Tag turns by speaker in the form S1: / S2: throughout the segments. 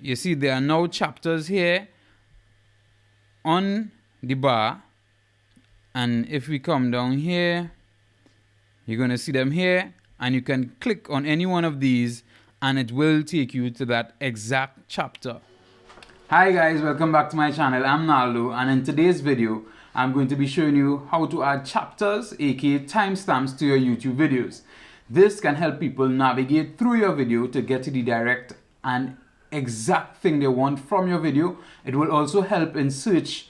S1: you see there are now chapters here on the bar, and if we come down here, you're going to see them here, and you can click on any one of these and it will take you to that exact chapter. Hi guys, welcome back to my channel. I'm Renaldo, and in today's video I'm going to be showing you how to add chapters, aka timestamps, to your YouTube videos. This can help people navigate through your video to get to the direct and exact thing they want from your video. It will also help in search,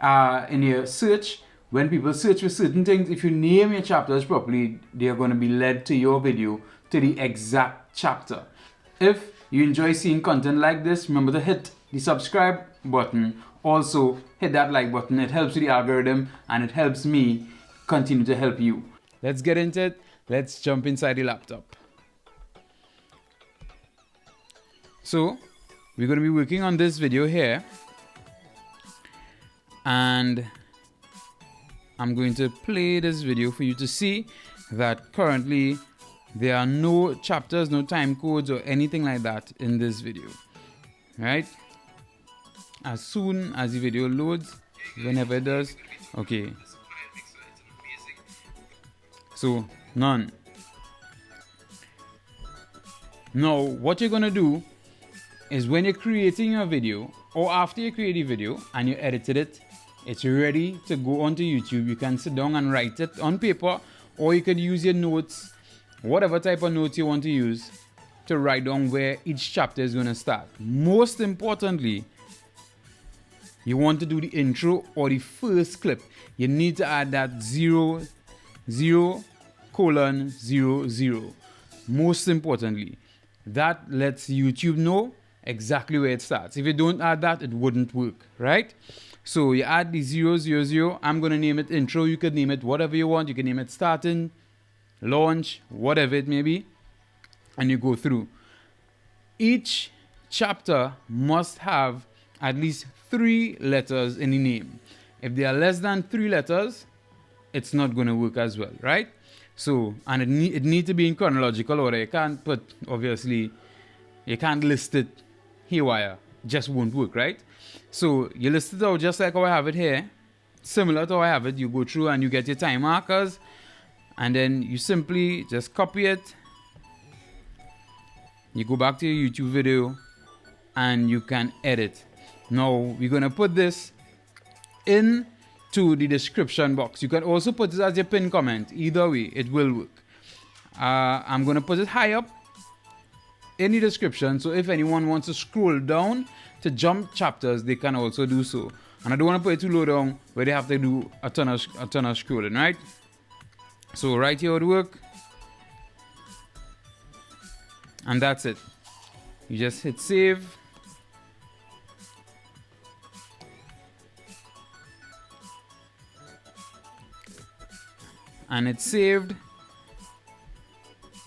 S1: in your search. When people search for certain things, if you name your chapters properly, they are going to be led to your video, to the exact chapter. If you enjoy seeing content like this, remember to hit the subscribe button. Also, hit that like button. It helps with the algorithm and it helps me continue to help you. Let's get into it. Let's jump inside the laptop. So, we're going to be working on this video here. And I'm going to play this video for you to see that currently there are no chapters, no time codes or anything like that in this video. Right? As soon as the video loads, whenever it does, okay. So, none. Now, what you're going to do is when you're creating your video, or after you create a video and you edited it, it's ready to go onto YouTube. You can sit down and write it on paper, or you could use your notes, whatever type of notes you want to use, to write down where each chapter is going to start. Most importantly, you want to do the intro or the first clip. You need to add that 0, 0, colon, 0, 0. Most importantly, that lets YouTube know exactly where it starts. If you don't add that, it wouldn't work, right? So you add the 0, 0, 0. I'm going to name it intro. You could name it whatever you want. You can name it starting, launch, whatever it may be. And you go through. Each chapter must have at least 3 letters in the name. If there are less than 3 letters, it's not going to work as well, right? So, and it need to be in chronological order. You can't put, obviously, you can't list it haywire. Just won't work, right? So you list it out just like how I have it here. Similar to how I have it. You go through and you get your time markers. And then you simply just copy it. You go back to your YouTube video. And you can edit. Now we're going to put this into the description box. You can also put it as your pinned comment. Either way, it will work. I'm going to put it high up in the description, so if anyone wants to scroll down to jump chapters, they can also do so. And I don't want to put it too low down where they have to do a ton of scrolling, right? So right here would work, and that's it. You just hit save, and it's saved.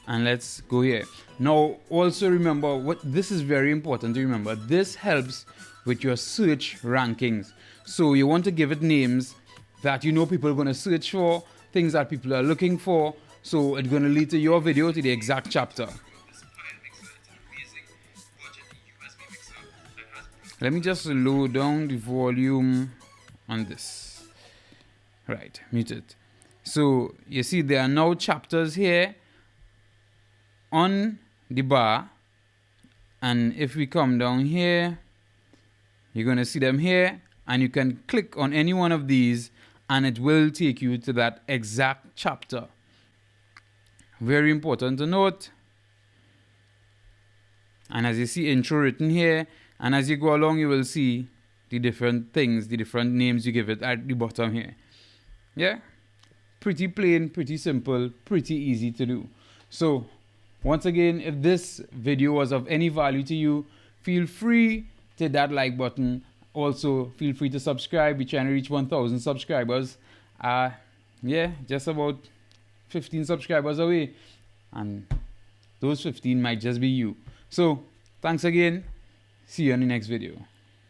S1: And let's go here. Now, also remember, what this is very important to remember. This helps with your search rankings. So you want to give it names that you know people are going to search for, things that people are looking for. So it's going to lead to your video to the exact chapter. Let me just lower down the volume on this. Right, mute it. So you see there are now chapters here on the bar, and if we come down here, you're going to see them here, and you can click on any one of these and it will take you to that exact chapter. Very important to note. And as you see intro written here, and as you go along, you will see the different things, the different names you give it at the bottom here. Yeah, pretty plain, pretty simple, pretty easy to do. So once again, if this video was of any value to you, feel free to hit that like button. Also, feel free to subscribe. We're trying to reach 1,000 subscribers. Yeah, just about 15 subscribers away. And those 15 might just be you. So, thanks again. See you in the next video.